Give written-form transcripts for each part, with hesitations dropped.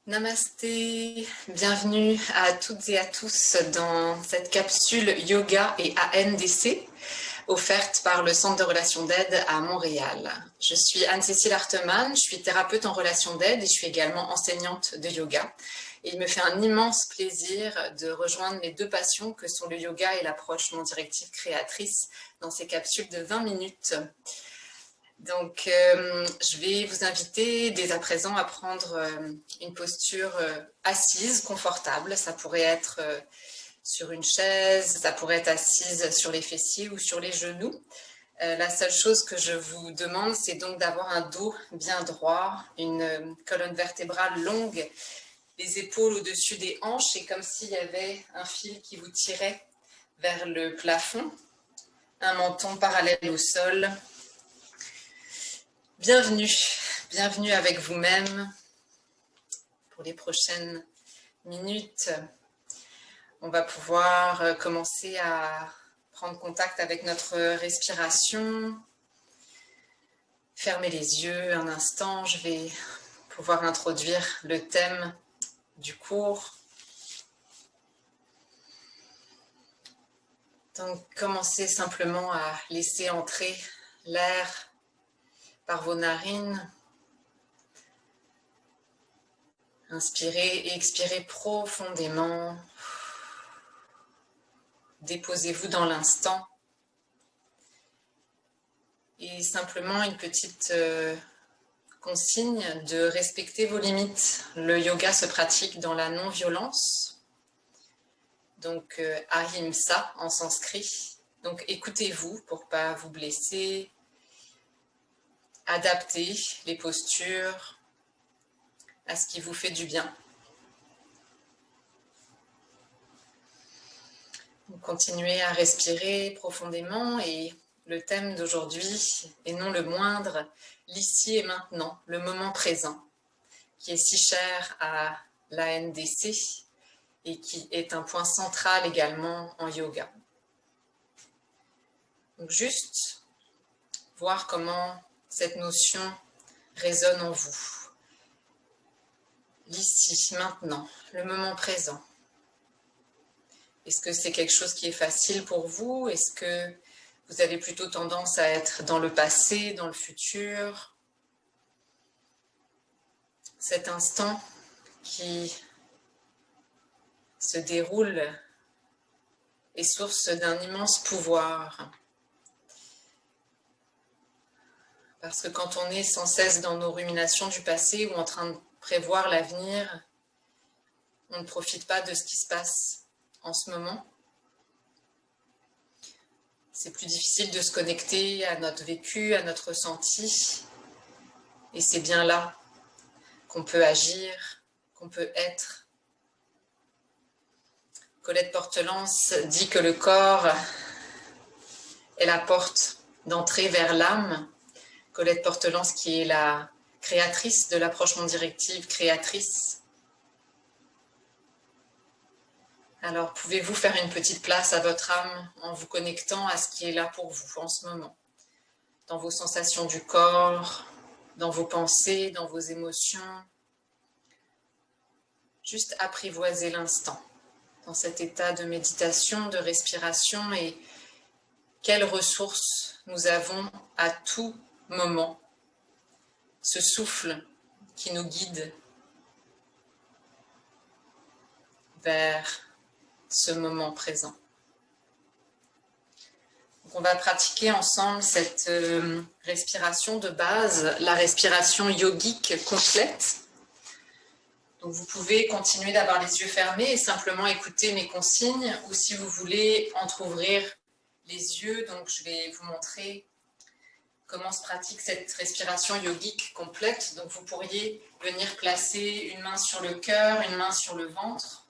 Namasté, bienvenue à toutes et à tous dans cette capsule Yoga et ANDC offerte par le Centre de relations d'aide à Montréal. Je suis Anne-Cécile Hartemann, je suis thérapeute en relations d'aide et je suis également enseignante de yoga. Et il me fait un immense plaisir de rejoindre mes deux passions que sont le yoga et l'approche non directive créatrice dans ces capsules de 20 minutes. Donc, je vais vous inviter dès à présent à prendre une posture assise, confortable. Ça pourrait être sur une chaise, ça pourrait être assise sur les fessiers ou sur les genoux. La seule chose que je vous demande, c'est donc d'avoir un dos bien droit, une colonne vertébrale longue, les épaules au-dessus des hanches et comme s'il y avait un fil qui vous tirait vers le plafond, un menton parallèle au sol. Bienvenue, bienvenue avec vous-même pour les prochaines minutes. On va pouvoir commencer à prendre contact avec notre respiration. Fermez les yeux un instant, je vais pouvoir introduire le thème du cours. Donc, commencez simplement à laisser entrer l'air par vos narines. Inspirez et expirez profondément. Déposez-vous dans l'instant. Et simplement une petite consigne de respecter vos limites. Le yoga se pratique dans la non-violence. Donc, ahimsa en sanskrit. Donc, écoutez-vous pour ne pas vous blesser. Adaptez les postures à ce qui vous fait du bien. Continuez à respirer profondément et le thème d'aujourd'hui, et non le moindre, l'ici et maintenant, le moment présent, qui est si cher à l'ANDC et qui est un point central également en yoga. Donc juste voir comment cette notion résonne en vous. L'ici, maintenant, le moment présent. Est-ce que c'est quelque chose qui est facile pour vous? Est-ce que vous avez plutôt tendance à être dans le passé, dans le futur? Cet instant qui se déroule est source d'un immense pouvoir. Parce que quand on est sans cesse dans nos ruminations du passé ou en train de prévoir l'avenir, on ne profite pas de ce qui se passe en ce moment. C'est plus difficile de se connecter à notre vécu, à notre ressenti. Et c'est bien là qu'on peut agir, qu'on peut être. Colette Portelance dit que le corps est la porte d'entrée vers l'âme. Colette Portelance qui est la créatrice de l'approche non directive, créatrice. Alors, pouvez-vous faire une petite place à votre âme en vous connectant à ce qui est là pour vous en ce moment, dans vos sensations du corps, dans vos pensées, dans vos émotions. Juste apprivoiser l'instant dans cet état de méditation, de respiration et quelles ressources nous avons à tout moment. Ce souffle qui nous guide vers ce moment présent. Donc on va pratiquer ensemble cette respiration de base, la respiration yogique complète. Donc vous pouvez continuer d'avoir les yeux fermés et simplement écouter mes consignes, ou si vous voulez entrouvrir les yeux, donc je vais vous montrer comment se pratique cette respiration yogique complète. Donc vous pourriez venir placer une main sur le cœur, une main sur le ventre.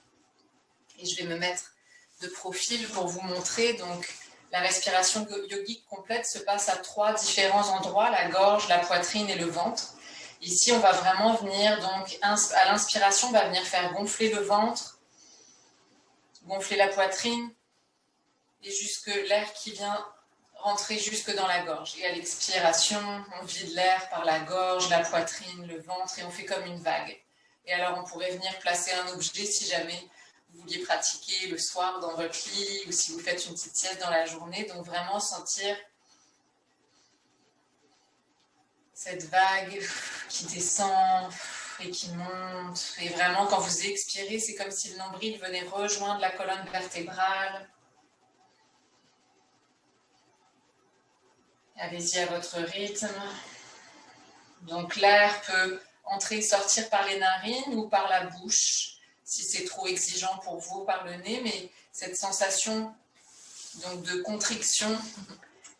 Et je vais me mettre de profil pour vous montrer. Donc la respiration yogique complète se passe à 3 différents endroits, la gorge, la poitrine et le ventre. Ici, on va vraiment venir, donc à l'inspiration, on va venir faire gonfler le ventre, gonfler la poitrine, et jusque l'air qui vient rentrer jusque dans la gorge. Et à l'expiration, on vide l'air par la gorge, la poitrine, le ventre, et on fait comme une vague. Et alors, on pourrait venir placer un objet si jamais vous vouliez pratiquer le soir dans votre lit ou si vous faites une petite sieste dans la journée. Donc, vraiment sentir cette vague qui descend et qui monte. Et vraiment, quand vous expirez, c'est comme si le nombril venait rejoindre la colonne vertébrale. Allez-y à votre rythme. Donc l'air peut entrer et sortir par les narines ou par la bouche, si c'est trop exigeant pour vous, par le nez, mais cette sensation donc, de contriction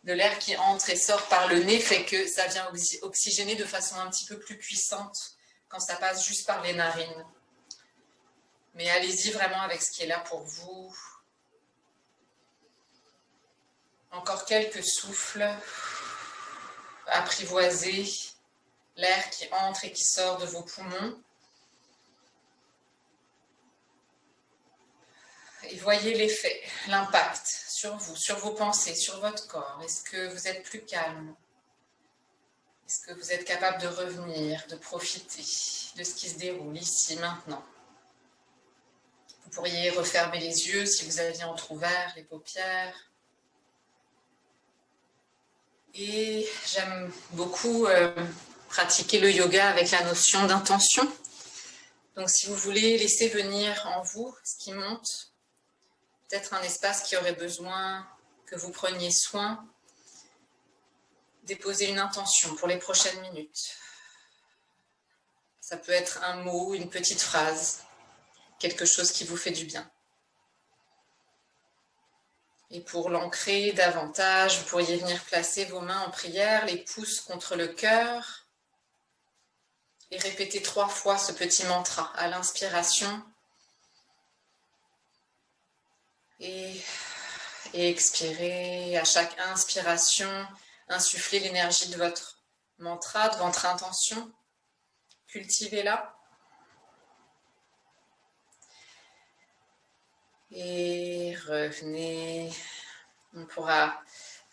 de l'air qui entre et sort par le nez fait que ça vient oxygéner de façon un petit peu plus puissante quand ça passe juste par les narines. Mais allez-y vraiment avec ce qui est là pour vous. Encore quelques souffles. Apprivoisez l'air qui entre et qui sort de vos poumons. Et voyez l'effet, l'impact sur vous, sur vos pensées, sur votre corps. Est-ce que vous êtes plus calme? Est-ce que vous êtes capable de revenir, de profiter de ce qui se déroule ici, maintenant? Vous pourriez refermer les yeux si vous aviez entrouvert les paupières. Et j'aime beaucoup pratiquer le yoga avec la notion d'intention. Donc si vous voulez laisser venir en vous ce qui monte, peut-être un espace qui aurait besoin que vous preniez soin, déposez une intention pour les prochaines minutes. Ça peut être un mot, une petite phrase, quelque chose qui vous fait du bien. Et pour l'ancrer davantage, vous pourriez venir placer vos mains en prière, les pouces contre le cœur, et répéter 3 fois ce petit mantra à l'inspiration et expirer. À chaque inspiration, insufflez l'énergie de votre mantra, de votre intention, cultivez-la. Et revenez. On pourra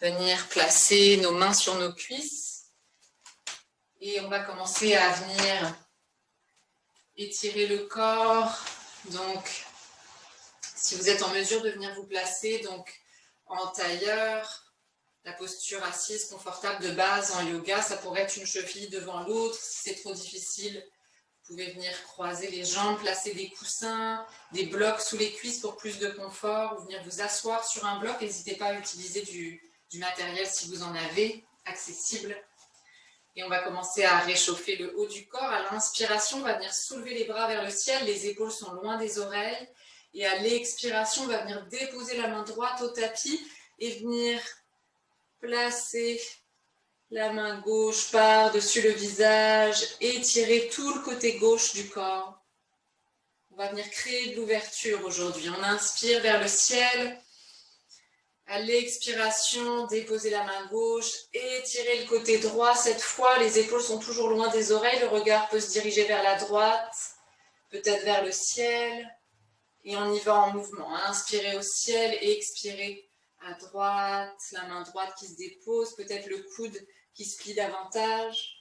venir placer nos mains sur nos cuisses. Et on va commencer à venir étirer le corps. Donc, si vous êtes en mesure de venir vous placer donc, en tailleur, la posture assise confortable de base en yoga, ça pourrait être une cheville devant l'autre. Si c'est trop difficile, vous pouvez venir croiser les jambes, placer des coussins, des blocs sous les cuisses pour plus de confort, ou venir vous asseoir sur un bloc. N'hésitez pas à utiliser du matériel si vous en avez, accessible. Et on va commencer à réchauffer le haut du corps. À l'inspiration, on va venir soulever les bras vers le ciel, les épaules sont loin des oreilles. Et à l'expiration, on va venir déposer la main droite au tapis et venir placer la main gauche par-dessus le visage, étirer tout le côté gauche du corps. On va venir créer de l'ouverture aujourd'hui. On inspire vers le ciel. À l'expiration, déposez la main gauche, étirez le côté droit. Cette fois, les épaules sont toujours loin des oreilles. Le regard peut se diriger vers la droite, peut-être vers le ciel. Et on y va en mouvement. Inspirez au ciel, expirez à droite. La main droite qui se dépose, peut-être le coude qui se plie davantage.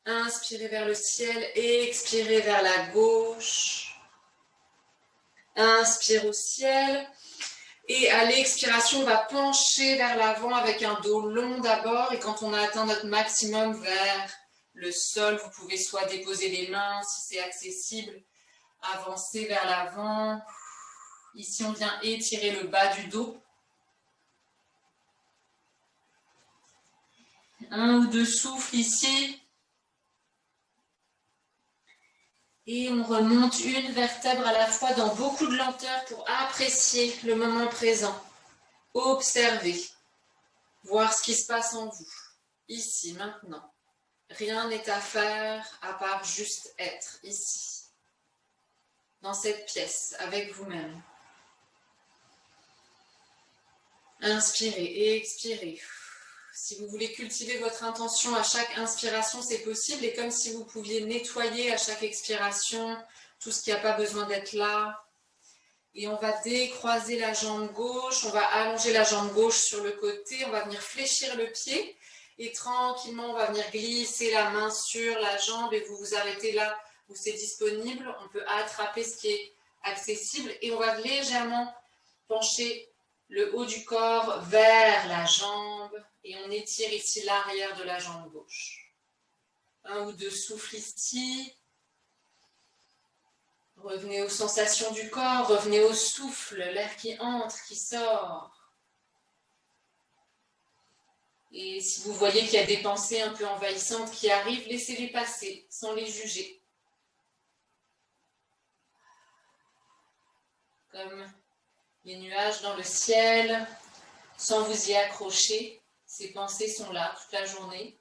Inspirez vers le ciel, expirez vers la gauche. Inspire au ciel. Et à l'expiration, on va pencher vers l'avant avec un dos long d'abord. Et quand on a atteint notre maximum vers le sol, vous pouvez soit déposer les mains si c'est accessible, avancer vers l'avant. Ici, on vient étirer le bas du dos. 1 ou 2 souffles ici. Et on remonte une vertèbre à la fois dans beaucoup de lenteur pour apprécier le moment présent. Observer, voir ce qui se passe en vous, ici, maintenant. Rien n'est à faire à part juste être ici, dans cette pièce, avec vous-même. Inspirez et expirez. Si vous voulez cultiver votre intention à chaque inspiration, c'est possible. Et comme si vous pouviez nettoyer à chaque expiration tout ce qui n'a pas besoin d'être là. Et on va décroiser la jambe gauche. On va allonger la jambe gauche sur le côté. On va venir fléchir le pied. Et tranquillement, on va venir glisser la main sur la jambe. Et vous vous arrêtez là où c'est disponible, on peut attraper ce qui est accessible et on va légèrement pencher le haut du corps vers la jambe et on étire ici l'arrière de la jambe gauche. 1 ou 2 souffles ici. Revenez aux sensations du corps, revenez au souffle, l'air qui entre, qui sort. Et si vous voyez qu'il y a des pensées un peu envahissantes qui arrivent, laissez-les passer sans les juger. Comme les nuages dans le ciel, sans vous y accrocher. Ces pensées sont là toute la journée.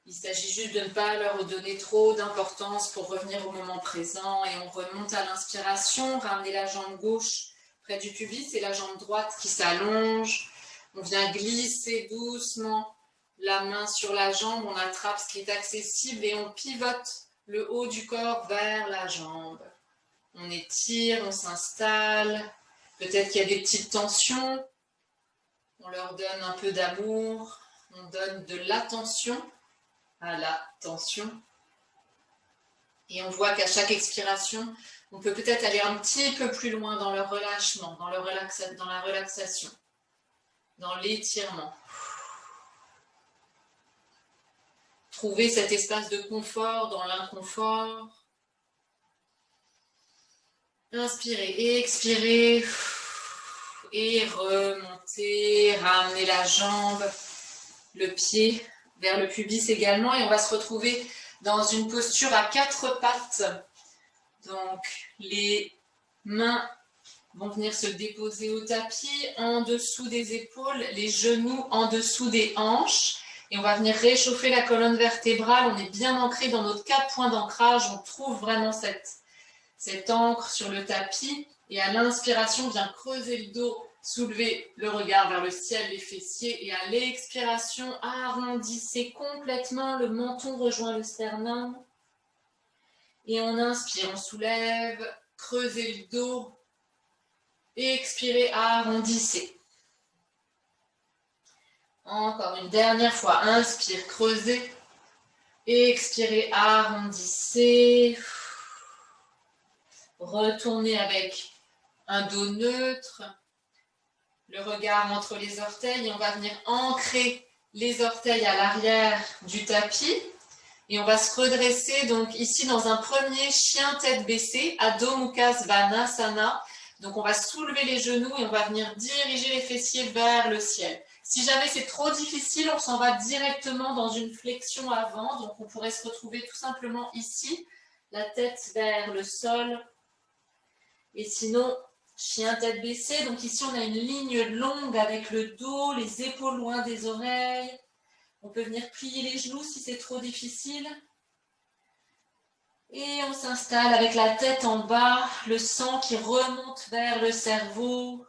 Il s'agit juste de ne pas leur donner trop d'importance pour revenir au moment présent. Et on remonte à l'inspiration, ramener la jambe gauche près du pubis et la jambe droite qui s'allonge. On vient glisser doucement la main sur la jambe, on attrape ce qui est accessible et on pivote le haut du corps vers la jambe. On étire, on s'installe. Peut-être qu'il y a des petites tensions. On leur donne un peu d'amour. On donne de l'attention à la tension. Et on voit qu'à chaque expiration, on peut peut-être aller un petit peu plus loin dans le relâchement, dans la relaxation, dans l'étirement. Trouver cet espace de confort dans l'inconfort. Inspirez et expirez. Et remontez, ramenez la jambe, le pied vers le pubis également. Et on va se retrouver dans une posture à 4 pattes. Donc, les mains vont venir se déposer au tapis, en dessous des épaules, les genoux en dessous des hanches. Et on va venir réchauffer la colonne vertébrale. On est bien ancré dans notre 4 points d'ancrage. On trouve vraiment cette encre sur le tapis. Et à l'inspiration, on vient creuser le dos, soulever le regard vers le ciel, les fessiers. Et à l'expiration, arrondissez complètement. Le menton rejoint le sternum. Et on inspire, on soulève, creusez le dos. Et expirez, arrondissez. Encore une dernière fois, inspire, creusez. Et expirez, arrondissez. Retournez avec un dos neutre. Le regard entre les orteils. Et on va venir ancrer les orteils à l'arrière du tapis. Et on va se redresser, donc ici dans un premier chien tête baissée, Adho Mukha Svanasana. Donc on va soulever les genoux et on va venir diriger les fessiers vers le ciel. Si jamais c'est trop difficile, on s'en va directement dans une flexion avant. Donc on pourrait se retrouver tout simplement ici, la tête vers le sol. Et sinon, chien tête baissée. Donc ici on a une ligne longue avec le dos, les épaules loin des oreilles. On peut venir plier les genoux si c'est trop difficile. Et on s'installe avec la tête en bas, le sang qui remonte vers le cerveau,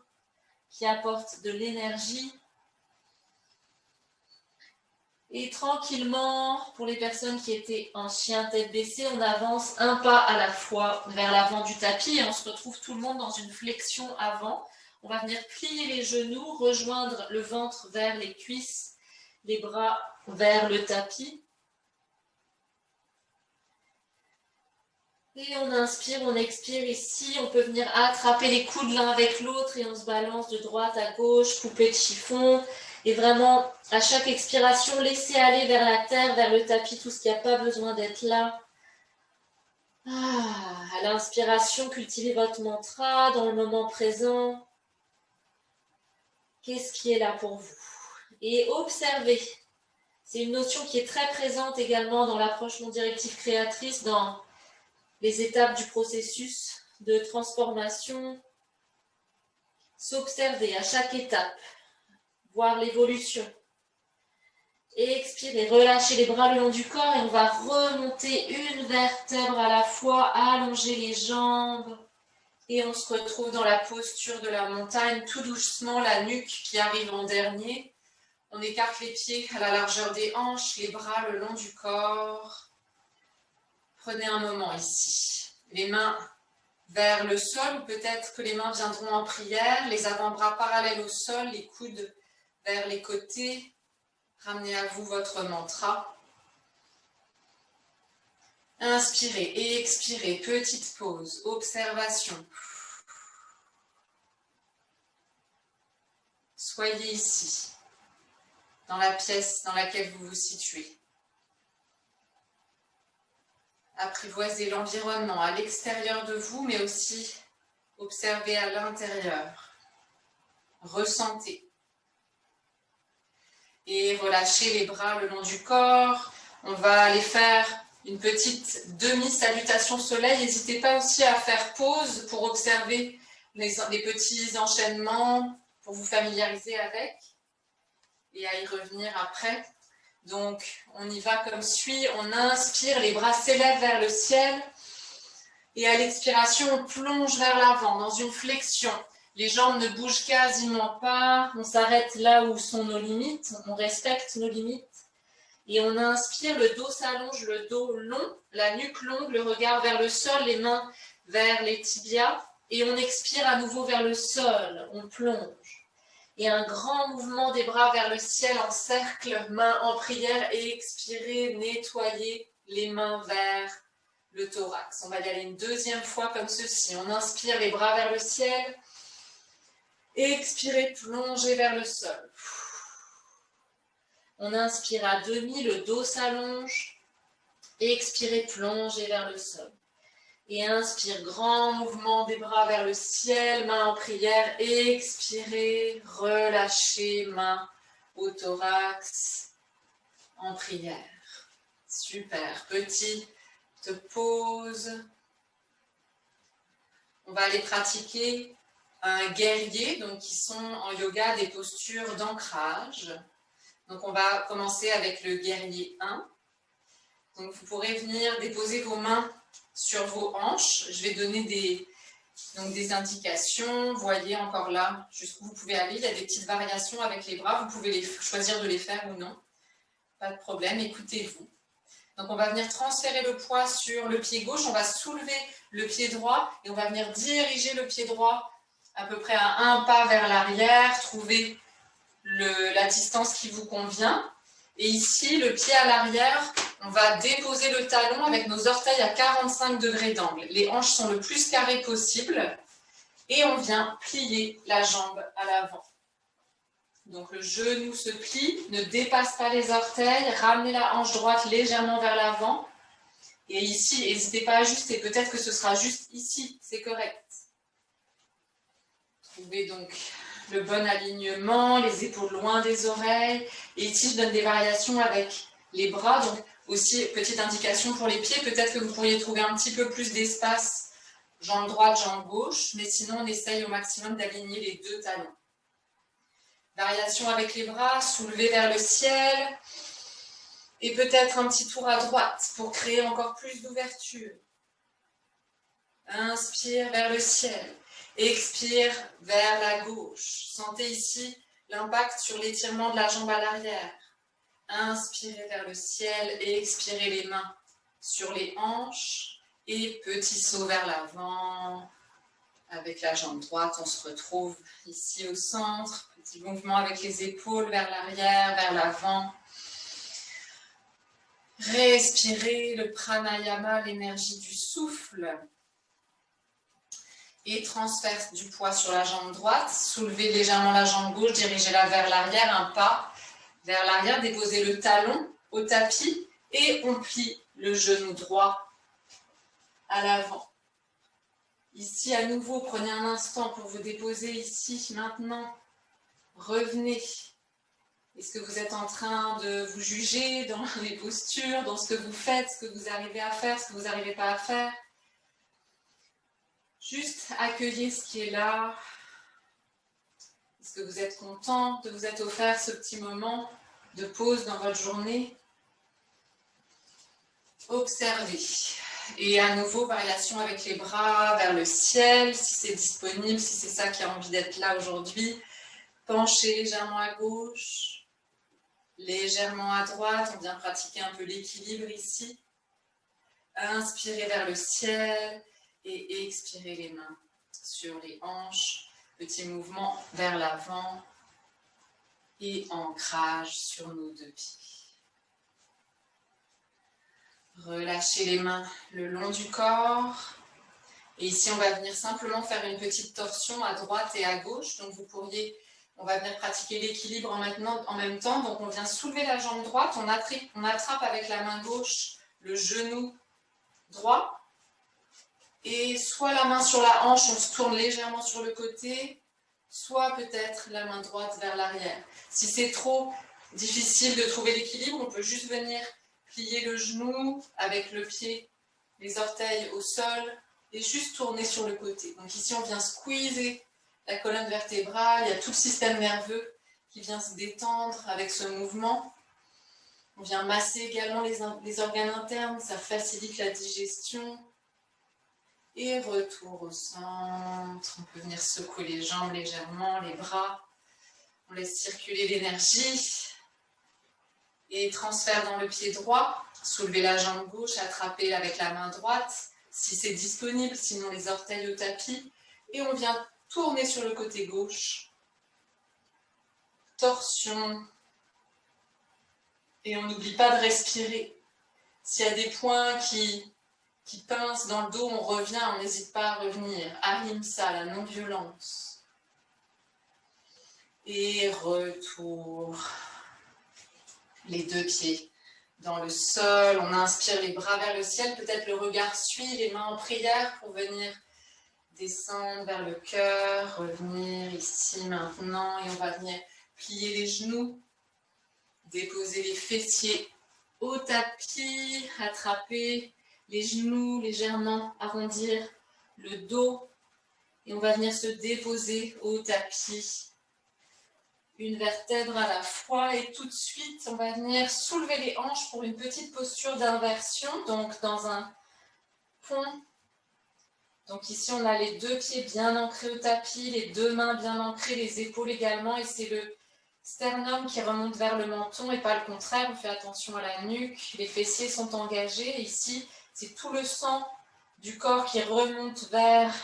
qui apporte de l'énergie. Et tranquillement, pour les personnes qui étaient en chien tête baissée, on avance un pas à la fois vers l'avant du tapis et on se retrouve tout le monde dans une flexion avant. On va venir plier les genoux, rejoindre le ventre vers les cuisses, les bras vers le tapis. Et on inspire, on expire ici. On peut venir attraper les coudes l'un avec l'autre et on se balance de droite à gauche, poupée de chiffon. Et vraiment, à chaque expiration, laissez aller vers la terre, vers le tapis, tout ce qui n'a pas besoin d'être là. À l'inspiration, cultivez votre mantra dans le moment présent. Qu'est-ce qui est là pour vous? Et observez. C'est une notion qui est très présente également dans l'approche non directive créatrice, dans les étapes du processus de transformation. S'observer à chaque étape, voir l'évolution. Et expirez, relâchez les bras le long du corps et on va remonter une vertèbre à la fois, allonger les jambes. Et on se retrouve dans la posture de la montagne, tout doucement, la nuque qui arrive en dernier. On écarte les pieds à la largeur des hanches, les bras le long du corps. Prenez un moment ici. Les mains vers le sol, ou peut-être que les mains viendront en prière, les avant-bras parallèles au sol, les coudes vers les côtés. Ramenez à vous votre mantra. Inspirez et expirez, petite pause, observation. Soyez ici, dans la pièce dans laquelle vous vous situez. Apprivoisez l'environnement à l'extérieur de vous, mais aussi observez à l'intérieur. Ressentez. Et relâchez les bras le long du corps. On va aller faire une petite demi-salutation soleil. N'hésitez pas aussi à faire pause pour observer les petits enchaînements, pour vous familiariser avec et à y revenir après. Donc, on y va comme suit. On inspire, les bras s'élèvent vers le ciel. Et à l'expiration, on plonge vers l'avant dans une flexion. Les jambes ne bougent quasiment pas. On s'arrête là où sont nos limites. On respecte nos limites. Et on inspire, le dos s'allonge, le dos long, la nuque longue, le regard vers le sol, les mains vers les tibias. Et on expire à nouveau vers le sol. On plonge. Et un grand mouvement des bras vers le ciel en cercle, mains en prière. Et expirez, nettoyez les mains vers le thorax. On va y aller une deuxième fois comme ceci. On inspire, les bras vers le ciel. Expirez, plongez vers le sol. On inspire à demi, le dos s'allonge. Expirez, plongez vers le sol. Et inspire, grand mouvement des bras vers le ciel, mains en prière. Expirez, relâchez, mains au thorax, en prière. Super, petite pause. On va aller pratiquer un guerrier, donc qui sont en yoga des postures d'ancrage. Donc on va commencer avec le guerrier 1. Donc vous pourrez venir déposer vos mains sur vos hanches. Je vais donner des indications. Voyez encore là jusqu'où vous pouvez aller. Il y a des petites variations avec les bras. Vous pouvez choisir de les faire ou non. Pas de problème, écoutez-vous. Donc on va venir transférer le poids sur le pied gauche. On va soulever le pied droit et on va venir diriger le pied droit à peu près à un pas vers l'arrière. Trouvez la distance qui vous convient. Et ici, le pied à l'arrière, on va déposer le talon avec nos orteils à 45 degrés d'angle. Les hanches sont le plus carrées possible. Et on vient plier la jambe à l'avant. Donc le genou se plie, ne dépasse pas les orteils, ramenez la hanche droite légèrement vers l'avant. Et ici, n'hésitez pas à ajuster, peut-être que ce sera juste ici, c'est correct. Trouvez donc le bon alignement, les épaules loin des oreilles. Et ici, je donne des variations avec les bras. Donc aussi, petite indication pour les pieds, peut-être que vous pourriez trouver un petit peu plus d'espace, jambe droite, jambe gauche. Mais sinon, on essaye au maximum d'aligner les deux talons. Variation avec les bras, soulever vers le ciel. Et peut-être un petit tour à droite pour créer encore plus d'ouverture. Inspire vers le ciel. Expire vers la gauche. Sentez ici l'impact sur l'étirement de la jambe à l'arrière. Inspirez vers le ciel et expirez les mains sur les hanches. Et petit saut vers l'avant. Avec la jambe droite, on se retrouve ici au centre. Petit mouvement avec les épaules vers l'arrière, vers l'avant. Respirez le pranayama, l'énergie du souffle. Et transfert du poids sur la jambe droite. Soulevez légèrement la jambe gauche, dirigez-la vers l'arrière, un pas vers l'arrière. Déposez le talon au tapis et on plie le genou droit à l'avant. Ici, à nouveau, prenez un instant pour vous déposer ici, maintenant. Revenez. Est-ce que vous êtes en train de vous juger dans les postures, dans ce que vous faites, ce que vous arrivez à faire, ce que vous n'arrivez pas à faire? Juste accueillez ce qui est là. Est-ce que vous êtes content de vous être offert ce petit moment de pause dans votre journée? Observez. Et à nouveau, variation avec les bras vers le ciel, si c'est disponible, si c'est ça qui a envie d'être là aujourd'hui. Penchez légèrement à gauche, légèrement à droite. On vient pratiquer un peu l'équilibre ici. Inspirez vers le ciel et expirez les mains sur les hanches. Petit mouvement vers l'avant et ancrage sur nos deux pieds. Relâchez les mains le long du corps. Et ici, on va venir simplement faire une petite torsion à droite et à gauche. Donc, on va venir pratiquer l'équilibre en même temps. Donc, on vient soulever la jambe droite. On attrape avec la main gauche le genou droit. Et soit la main sur la hanche, on se tourne légèrement sur le côté, soit peut-être la main droite vers l'arrière. Si c'est trop difficile de trouver l'équilibre, on peut juste venir plier le genou avec le pied, les orteils au sol et juste tourner sur le côté. Donc ici, on vient squeezer la colonne vertébrale, il y a tout le système nerveux qui vient se détendre avec ce mouvement. On vient masser également les organes internes, ça facilite la digestion. Et retour au centre. On peut venir secouer les jambes légèrement, les bras. On laisse circuler l'énergie. Et transfert dans le pied droit. Soulevez la jambe gauche, attrapez avec la main droite, si c'est disponible, sinon les orteils au tapis. Et on vient tourner sur le côté gauche. Torsion. Et on n'oublie pas de respirer. S'il y a des points qui pince dans le dos, on revient, on n'hésite pas à revenir. Ahimsa, la non-violence. Et retour. Les deux pieds dans le sol. On inspire les bras vers le ciel. Peut-être le regard suit, les mains en prière pour venir descendre vers le cœur. Revenir ici maintenant. Et on va venir plier les genoux. Déposer les fessiers au tapis. Attraper les genoux légèrement, arrondir le dos et on va venir se déposer au tapis. Une vertèbre à la fois et tout de suite, on va venir soulever les hanches pour une petite posture d'inversion, donc dans un pont. Donc ici, on a les deux pieds bien ancrés au tapis, les deux mains bien ancrées, les épaules également et c'est le sternum qui remonte vers le menton et pas le contraire. On fait attention à la nuque, les fessiers sont engagés et ici, c'est tout le sang du corps qui remonte vers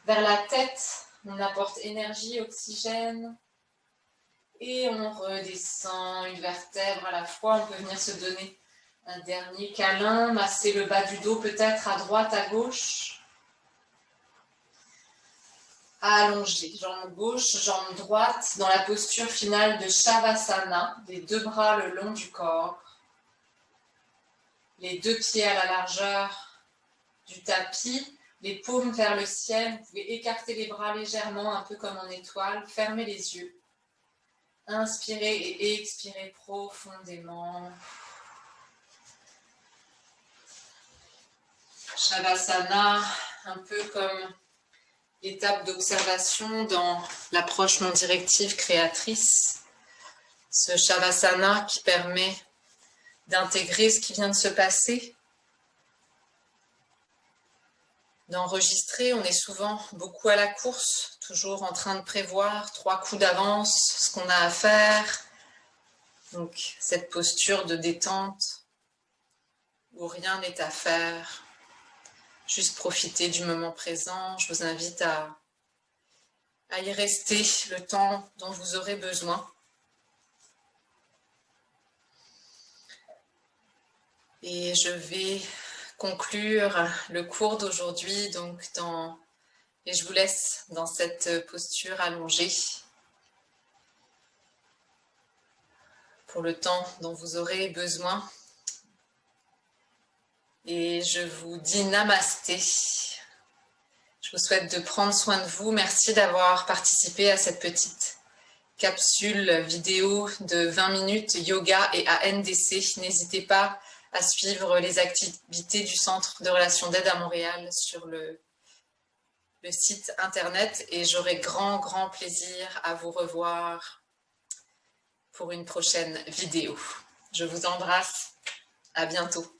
la tête. On apporte énergie, oxygène. Et on redescend une vertèbre à la fois. On peut venir se donner un dernier câlin, masser le bas du dos peut-être à droite, à gauche. Allongé, jambe gauche, jambe droite, dans la posture finale de Shavasana, les deux bras le long du corps. Les deux pieds à la largeur du tapis, les paumes vers le ciel. Vous pouvez écarter les bras légèrement, un peu comme en étoile. Fermez les yeux. Inspirez et expirez profondément. Shavasana, un peu comme l'étape d'observation dans l'approche non directive créatrice. Ce Shavasana qui permet d'intégrer ce qui vient de se passer, d'enregistrer. On est souvent beaucoup à la course, toujours en train de prévoir 3 coups d'avance ce qu'on a à faire. Donc cette posture de détente où rien n'est à faire, juste profiter du moment présent. Je vous invite à y rester le temps dont vous aurez besoin. Et je vais conclure le cours d'aujourd'hui et je vous laisse dans cette posture allongée pour le temps dont vous aurez besoin. Et je vous dis namasté. Je vous souhaite de prendre soin de vous. Merci d'avoir participé à cette petite capsule vidéo de 20 minutes yoga et ANDC. N'hésitez pas à suivre les activités du Centre de relations d'aide à Montréal sur le site internet et j'aurai grand plaisir à vous revoir pour une prochaine vidéo. Je vous embrasse, à bientôt.